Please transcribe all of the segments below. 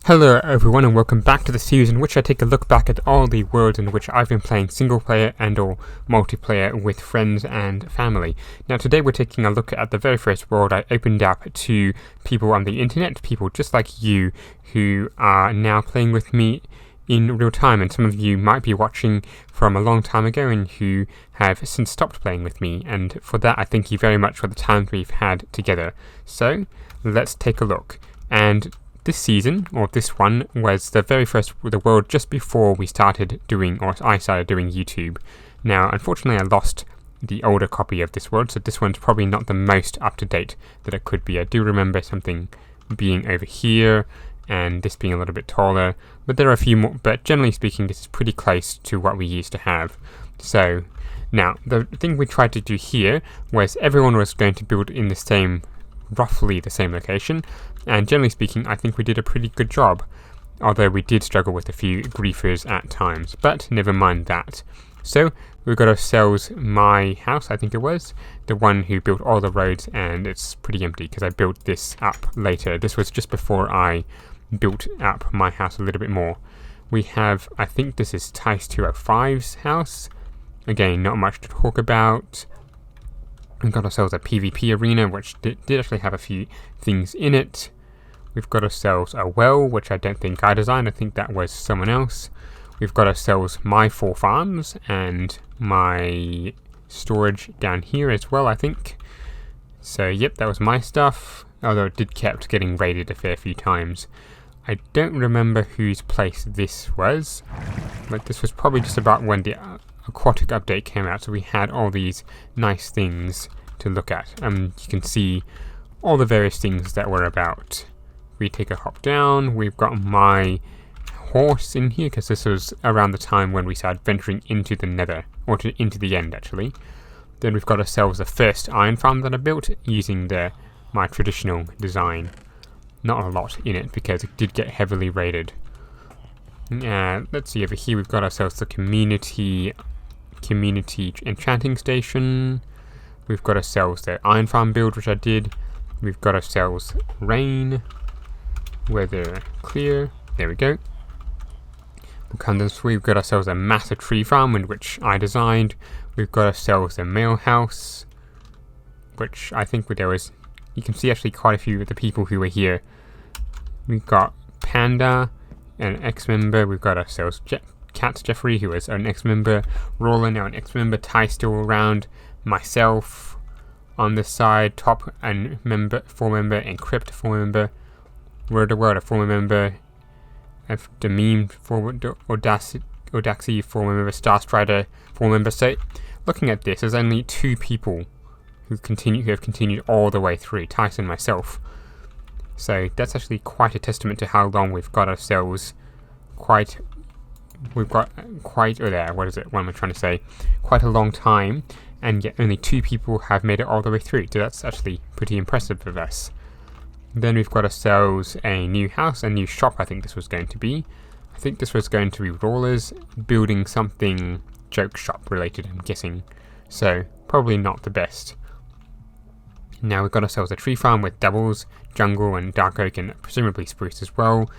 Hello everyone and welcome back to the series in which I take a look back at all the worlds in which I've been playing single player and or multiplayer with friends and family. Now today we're taking a look at the very first world I opened up to people on the internet, people just like you who are now playing with me in real time, and some of you might be watching from a long time ago and who have since stopped playing with me, and for that I thank you very much for the time we've had together. So let's take a look. And this season, or this one, was the very first the world just before we started doing, or I started doing YouTube. Now, unfortunately, I lost the older copy of this world, so this one's probably not the most up-to-date that it could be. I do remember something being over here, and this being a little bit taller, but there are a few more, but generally speaking, this is pretty close to what we used to have. So, now, the thing we tried to do here was everyone was going to build in roughly the same location, and generally speaking I think we did a pretty good job, although we did struggle with a few griefers at times, but never mind that. So we got ourselves my house, I think it was, the one who built all the roads, and it's pretty empty because I built this up later. This was just before I built up my house a little bit more. We have, I think this is Tice 205's house, again not much to talk about. We've got ourselves a PvP arena, which did actually have a few things in it. We've got ourselves a well, which I don't think I designed, I think that was someone else. We've got ourselves my 4 farms, and my storage down here as well, I think. So yep, that was my stuff, although it did kept getting raided a fair few times. I don't remember whose place this was, but this was probably just about when the aquatic update came out, so we had all these nice things to look at. You can see all the various things that were about. We take a hop down, we've got my horse in here, because this was around the time when we started venturing into the nether, or into the end actually. Then we've got ourselves the first iron farm that I built using my traditional design. Not a lot in it because it did get heavily raided. Let's see, over here we've got ourselves the community enchanting station. We've got ourselves the iron farm build, which I did. We've got ourselves rain, weather clear, there we go. We've got ourselves a massive tree farm, in which I designed. We've got ourselves a mail house, which I think you can see actually quite a few of the people who were here. We've got Panda, an ex-member. We've got ourselves Cat Jeffrey, who is an ex-member, Roller, now an ex-member, Ty still around, myself on this side, Top and 4-member, Encrypt 4-member, Word of World a 4-member, the Meme 4-member, Audaxy 4-member, Starstrider 4-member. So looking at this, there's only 2 people who have continued all the way through, Tyson and myself. So that's actually quite a testament to how long we've got ourselves quite a long time, and yet only 2 people have made it all the way through, so that's actually pretty impressive of us. Then we've got ourselves a new house, a new shop. I think this was going to be Rollers building something joke shop related, I'm guessing, so probably not the best. Now we've got ourselves a tree farm with doubles, jungle and dark oak, and presumably spruce as well,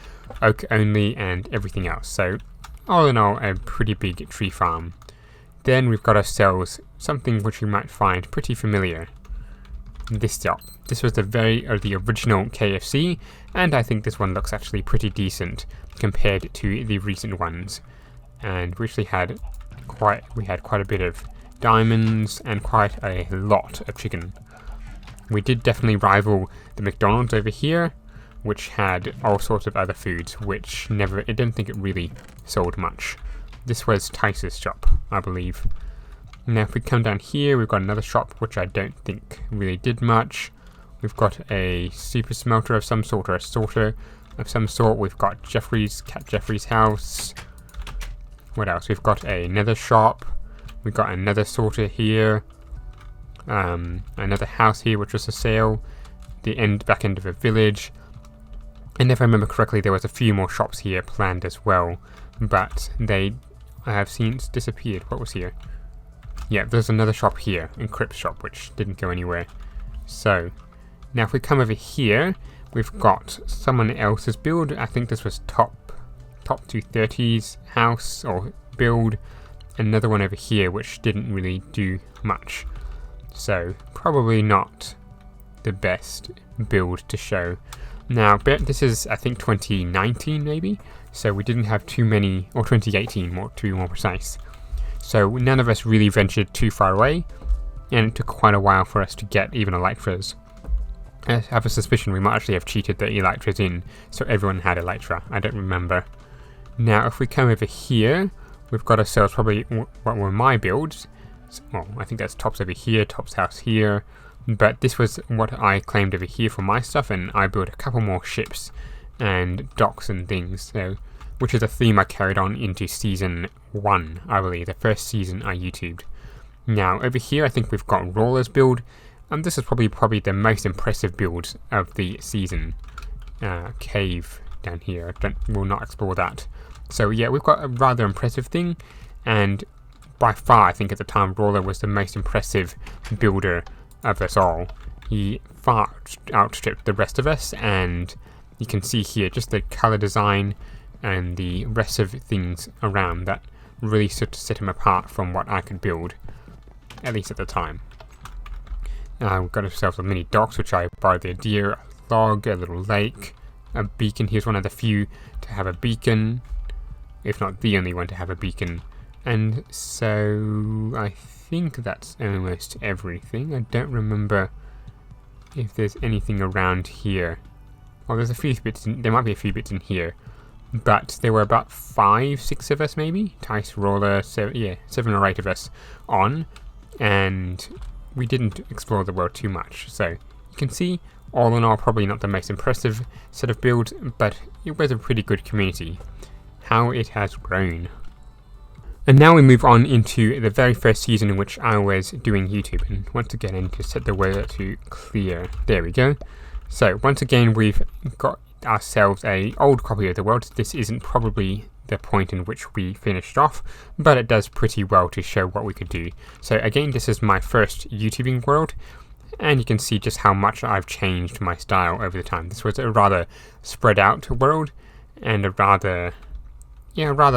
oak only and everything else. So all in all, a pretty big tree farm. Then we've got ourselves something which you might find pretty familiar. This shop. This was the original KFC, and I think this one looks actually pretty decent compared to the recent ones. And we actually had quite a bit of diamonds and quite a lot of chicken. We did definitely rival the McDonald's over here, which had all sorts of other foods, which I didn't think it really sold much. This was Tice's shop, I believe. Now if we come down here, we've got another shop, which I don't think really did much. We've got a super smelter of some sort, or a sorter of some sort. We've got Cat Jeffrey's house. What else? We've got another shop. We've got another sorter here. Another house here, which was a sale. The back end of a village. And if I remember correctly, there was a few more shops here planned as well, but I have since disappeared. What was here? Yeah, there's another shop here, Encrypt shop, which didn't go anywhere. So now if we come over here, we've got someone else's build. I think this was top 230's house or build. Another one over here which didn't really do much. So probably not the best build to show. Now this is I think 2019 maybe, so we didn't have too many, or 2018 to be more precise. So none of us really ventured too far away, and it took quite a while for us to get even elytras. I have a suspicion we might actually have cheated the elytras in, so everyone had elytra. I don't remember. Now if we come over here, we've got ourselves probably what were my builds. Well, I think that's Top's over here, Top's house here. But this was what I claimed over here for my stuff, and I built a couple more ships and docks and things, so which is a theme I carried on into season 1, I believe, the first season I YouTubed. Now over here I think we've got Roller's build, and this is probably the most impressive build of the season. Cave down here, we'll not explore that. So yeah, we've got a rather impressive thing, and by far I think at the time Roller was the most impressive builder of us all. He far outstripped the rest of us, and you can see here just the color design and the rest of things around that really set him apart from what I could build, at least at the time. We've got ourselves a mini docks, which I borrowed the idea, a log, a little lake, a beacon. Here's one of the few to have a beacon, if not the only one to have a beacon. And so I think that's almost everything. I don't remember if there's anything around here. Oh, there's a few bits there might be a few bits in here, but there were about 5-6 of us maybe. Tice, Roller, 7 or 8 of us on, and we didn't explore the world too much. So you can see, all in all, probably not the most impressive set of builds, but it was a pretty good community. How it has grown. And now we move on into the very first season in which I was doing YouTube. And once again, I need to set the weather to clear. There we go. So once again, we've got ourselves a old copy of the world. This isn't probably the point in which we finished off, but it does pretty well to show what we could do. So again, this is my first YouTubing world, and you can see just how much I've changed my style over the time. This was a rather spread out world, and a rather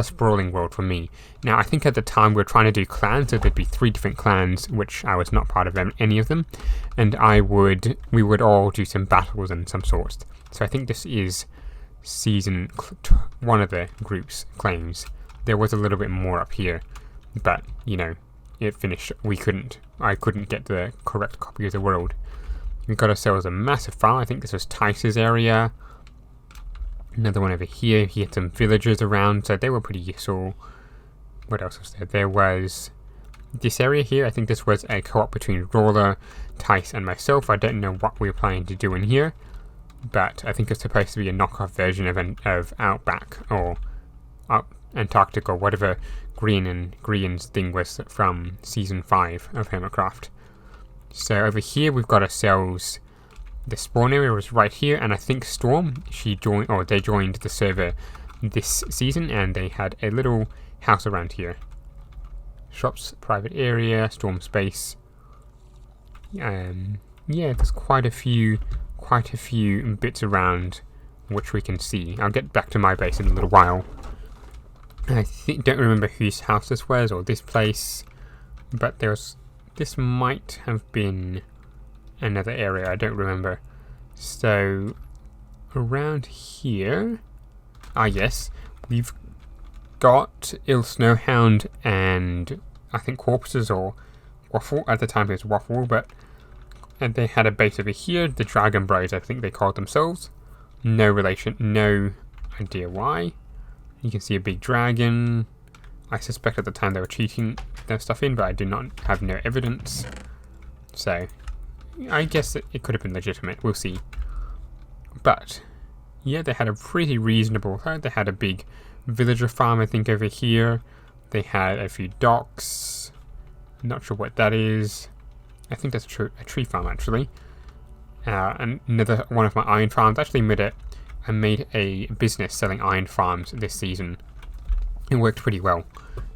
sprawling world for me. Now, I think at the time we were trying to do clans, so there'd be 3 different clans, which I was not part of any of them, and we would all do some battles and some sorts. So I think this is season 1 of the group's claims. There was a little bit more up here, but you know, it finished. I couldn't get the correct copy of the world. We got ourselves a massive farm. I think this was Tice's area. Another one over here. He had some villagers around, so they were pretty useful. What else was there? There was this area here. I think this was a co-op between Roller, Tice, and myself. I don't know what we were planning to do in here, but I think it's supposed to be a knockoff version of Outback or Antarctic or whatever Green's thing was from season 5 of Hermitcraft. So over here we've got ourselves. The spawn area was right here, and I think Storm, they joined the server this season, and they had a little house around here. Shops, private area, Storm space. Yeah, there's quite a few bits around which we can see. I'll get back to my base in a little while. I don't remember whose house this was, or this place, but this might have been another area, I don't remember. So around here, yes, we've got Il Snowhound and I think Corpses or Waffle. At the time it was Waffle, and they had a base over here, the Dragon Bros I think they called themselves. No relation, no idea why. You can see a big dragon. I suspect at the time they were cheating their stuff in, but I do not have no evidence. So I guess it could have been legitimate, we'll see. But yeah, they had a pretty reasonable herd. They had a big villager farm, I think, over here. They had a few docks. Not sure what that is. I think that's a tree farm, actually. And another one of my iron farms. Actually I made a business selling iron farms this season. It worked pretty well.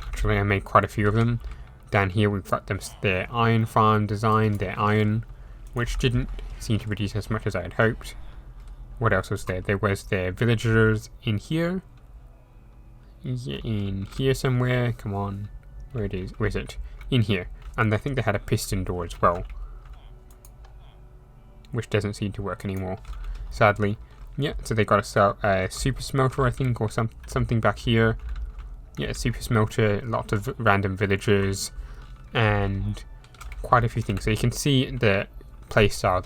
Actually, I made quite a few of them. Down here we've got their iron farm design, their iron, which didn't seem to produce as much as I had hoped. what else was there? There was their villagers in here. Yeah, in here somewhere. Come on. Where it is? Where is it? In here. And I think they had a piston door as well, which doesn't seem to work anymore, sadly. Yeah, so they got a super smelter, I think, or something back here. Yeah, super smelter, lots of random villagers, and quite a few things. So you can see the playstyle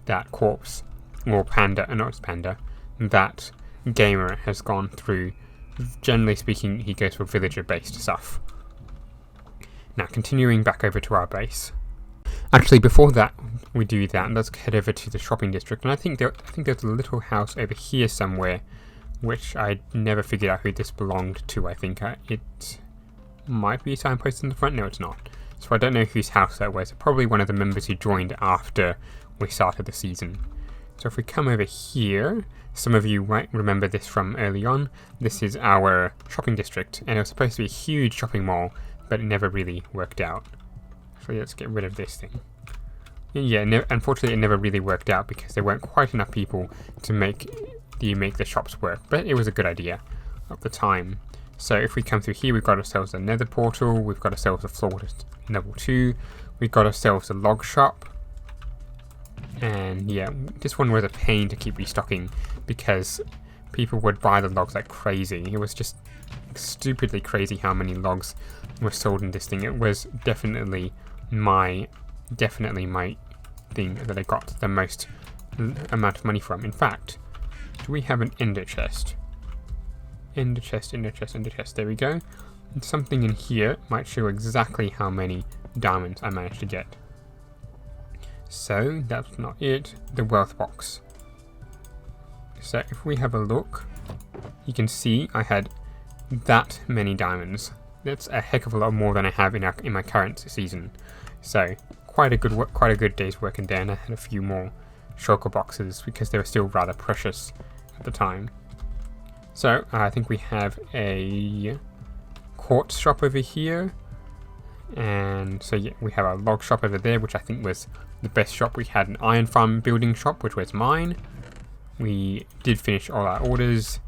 that corpse, or panda, not panda, that gamer has gone through. Generally speaking, he goes for villager-based stuff. Now, continuing back over to our base. Actually, before that, we do that, let's head over to the shopping district. And I think there's a little house over here somewhere, which I never figured out who this belonged to. I think it might be signposted in the front. No, it's not. So I don't know whose house that was. Probably one of the members who joined after we started the season. So if we come over here, some of you might remember this from early on. This is our shopping district, and it was supposed to be a huge shopping mall, but it never really worked out. So let's get rid of this thing. Yeah, unfortunately it never really worked out because there weren't quite enough people to make the shops work, but it was a good idea at the time. So if we come through here, we've got ourselves a nether portal, we've got ourselves a floor to level 2, we've got ourselves a log shop, and yeah, this one was a pain to keep restocking because people would buy the logs like crazy. It was just stupidly crazy how many logs were sold in this thing. It was definitely my thing that I got the most amount of money from. In fact, do we have an ender chest? Ender chest, ender chest, ender chest. There we go. And something in here might show exactly how many diamonds I managed to get. So that's not it. The wealth box. So if we have a look, you can see I had that many diamonds. That's a heck of a lot more than I have in my current season. So quite a good day's work in there, and I had a few more shulker boxes because they were still rather precious at the time. So I think we have a quartz shop over here, and so yeah, we have a log shop over there, which I think was the best shop. We had an iron farm building shop, which was mine. We did finish all our orders.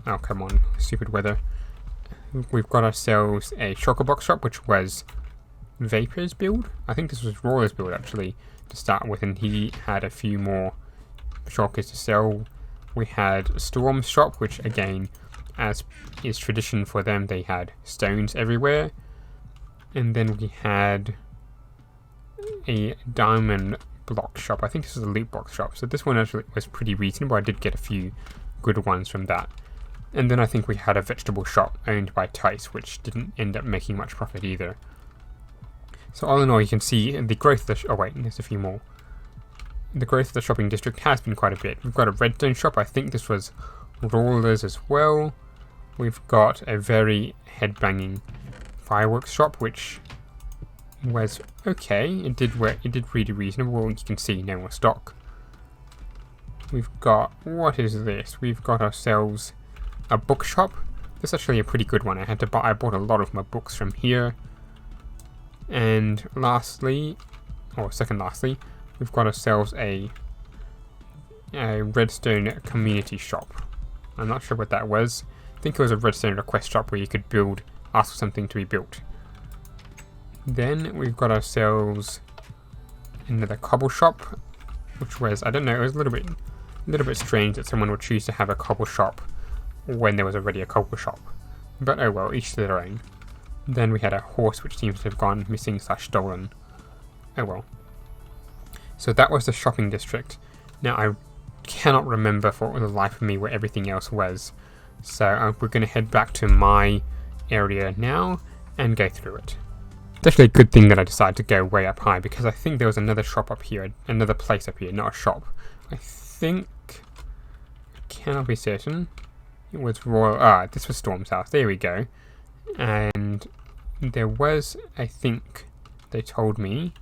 Oh, come on, stupid weather. We've got ourselves a shulker box shop, which was Vapor's build. I think this was Roy's build, actually, to start with, and he had a few more shulkers to sell. We had Storm's shop, which, again, as is tradition for them, they had stones everywhere. And then we had a diamond block shop. I think this was a loot box shop, so this one actually was pretty reasonable. I did get a few good ones from that. And then I think we had a vegetable shop owned by Tice, which didn't end up making much profit either. So all in all, you can see the growth of the oh wait, there's a few more. The growth of the shopping district has been quite a bit. We've got a redstone shop. I think this was Rawlers as well. We've got a very head-banging fireworks shop, which was okay. It did work. It did really reasonable. You can see no more stock. We've got, what is this? We've got ourselves a bookshop. This is actually a pretty good one. I bought a lot of my books from here. And lastly, or second lastly, we've got ourselves a Redstone community shop. I'm not sure what that was. I think it was a Redstone request shop where you could ask for something to be built. Then we've got ourselves another cobble shop, which was, I don't know, it was a little bit strange that someone would choose to have a cobble shop when there was already a cobble shop. But oh well, each to their own. Then we had a horse which seems to have gone missing / stolen. Oh well. So that was the shopping district. Now I cannot remember for the life of me where everything else was. So we're going to head back to my area now and go through it. It's actually a good thing that I decided to go way up high, because I think there was another shop up here, another place up here, not a shop. I think, I cannot be certain. It was this was Storm's house. There we go. And there was, I think, they told me,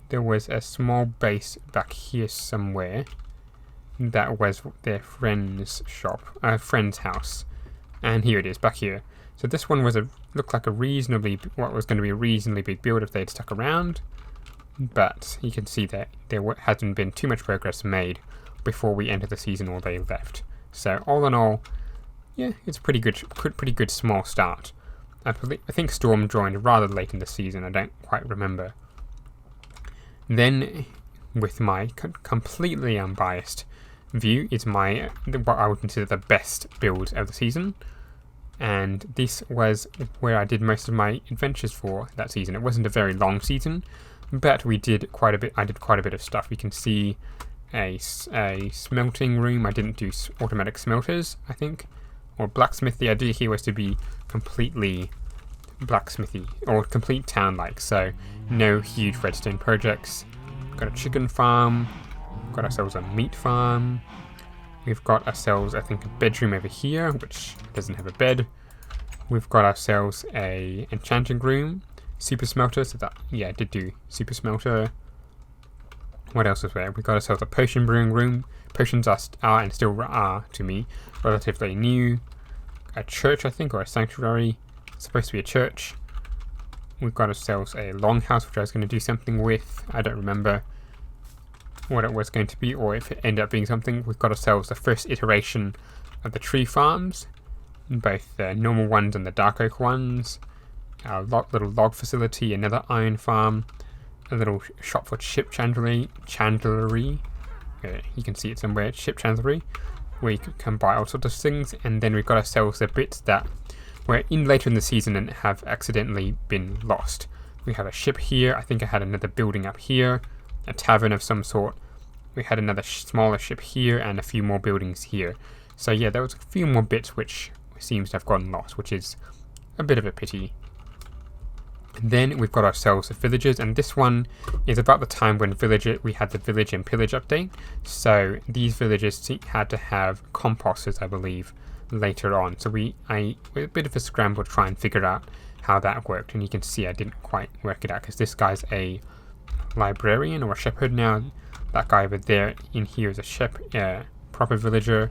there was a small base back here somewhere that was their friend's shop, friend's house. And here it is, back here. So this one looked like what was going to be a reasonably big build if they had stuck around. But you can see that there hasn't been too much progress made before we entered the season or they left. So all in all, yeah, it's a pretty good small start. I think Storm joined rather late in the season, I don't quite remember. Then, with my completely unbiased view, is what I would consider the best build of the season. And this was where I did most of my adventures for that season. It wasn't a very long season, but we did quite a bit. I did quite a bit of stuff. We can see a smelting room. I didn't do automatic smelters, I think, or blacksmith. The idea here was to be completely blacksmithy or complete town-like. So no huge redstone projects. Got a chicken farm. Got ourselves a meat farm. We've got ourselves, I think, a bedroom over here, which doesn't have a bed. We've got ourselves a enchanting room, super smelter, so that, yeah, I did do super smelter. What else is there? We've got ourselves a potion brewing room. Potions are and still are, to me, relatively new. A church, I think, or a sanctuary. It's supposed to be a church. We've got ourselves a longhouse, which I was going to do something with. I don't remember what it was going to be, or if it ended up being something. We've got ourselves the first iteration of the tree farms, both the normal ones and the dark oak ones, a little log facility, another iron farm, a little shop for ship chandlery. You can see it somewhere, ship chandlery, where you can buy all sorts of things. And then we've got ourselves the bits that were in later in the season and have accidentally been lost. We have a ship here. I think I had another building up here, a tavern of some sort. We had another smaller ship here and a few more buildings here. So yeah, there was a few more bits which seems to have gotten lost, which is a bit of a pity. And then we've got ourselves the villagers, and this one is about the time when we had the village and pillage update. So these villagers had to have composters, I believe, later on. So we a bit of a scramble to try and figure out how that worked, and you can see I didn't quite work it out because this guy's a librarian or a shepherd now. That guy over there in here is a proper villager,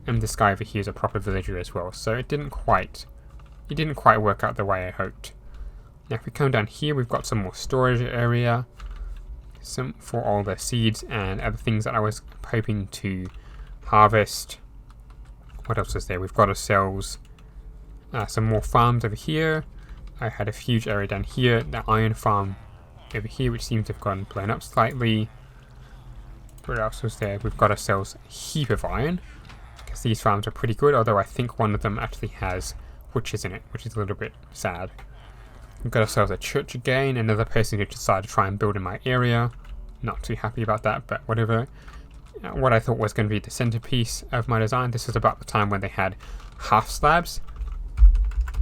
and this guy over here is a proper villager as well. So it didn't quite work out the way I hoped. Now if we come down here, we've got some more storage area, some for all the seeds and other things that I was hoping to harvest. What else is there? We've got ourselves some more farms over here. I had a huge area down here, the iron farm over here, which seems to have gotten blown up slightly. What else was there? We've got ourselves a heap of iron, because these farms are pretty good, although I think one of them actually has witches in it, which is a little bit sad. We've got ourselves a church again, another person who decided to try and build in my area. Not too happy about that, but whatever. What I thought was going to be the centerpiece of my design, this was about the time when they had half slabs.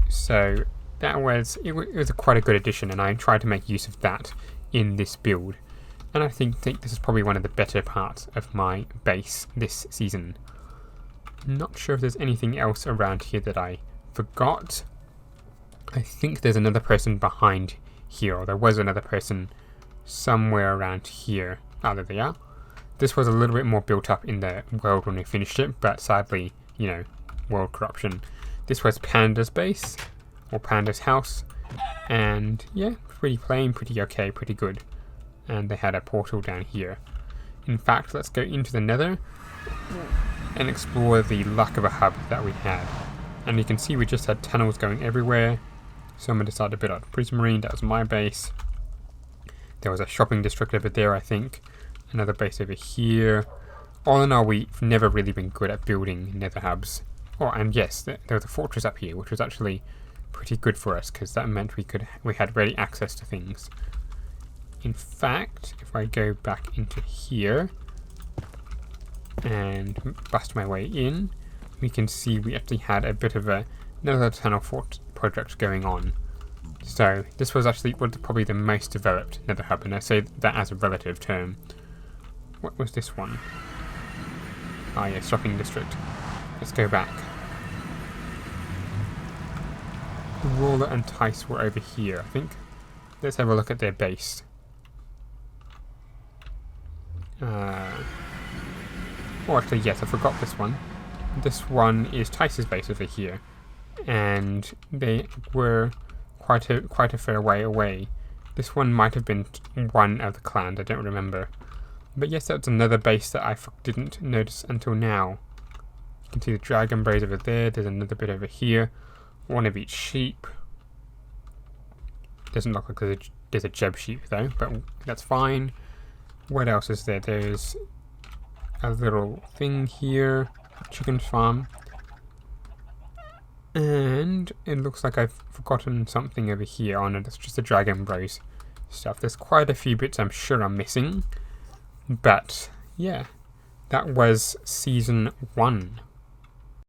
So it was quite a good addition, and I tried to make use of that in this build. And I think this is probably one of the better parts of my base this season. Not sure if there's anything else around here that I forgot. I think there's another person behind here, or there was another person somewhere around here. Oh, there they are. This was a little bit more built up in the world when we finished it, but sadly, you know, world corruption. This was Pandas Base, or Pandas House, and yeah, pretty plain, pretty okay, pretty good. And they had a portal down here. In fact, let's go into the nether and explore the lack of a hub that we had. And you can see we just had tunnels going everywhere. Someone decided to build out a prismarine. That was my base. There was a shopping district over there, I think. Another base over here. All in all, we've never really been good at building nether hubs. Oh, and yes, there was a fortress up here, which was actually pretty good for us, because that meant we had ready access to things. In fact, if I go back into here and bust my way in, we can see we actually had a bit of another tunnel fort project going on. So this was actually probably the most developed nether hub, and I say that as a relative term. What was this one? Ah, yeah, shopping district. Let's go back. The Ruler and Tice were over here, I think. Let's have a look at their base. Oh, actually, yes, I forgot this one. This one is Tice's base over here, and they were quite a fair way away. This one might have been one of the clans, I don't remember. But yes, that's another base that I didn't notice until now. You can see the dragon braid over there. There's another bit over here. One of each sheep. Doesn't look like there's a Jeb sheep though, but that's fine. What else is there? There's a little thing here. Chicken farm. And it looks like I've forgotten something over here. Oh no, that's just the dragon braid stuff. There's quite a few bits I'm sure I'm missing. But yeah, that was season 1.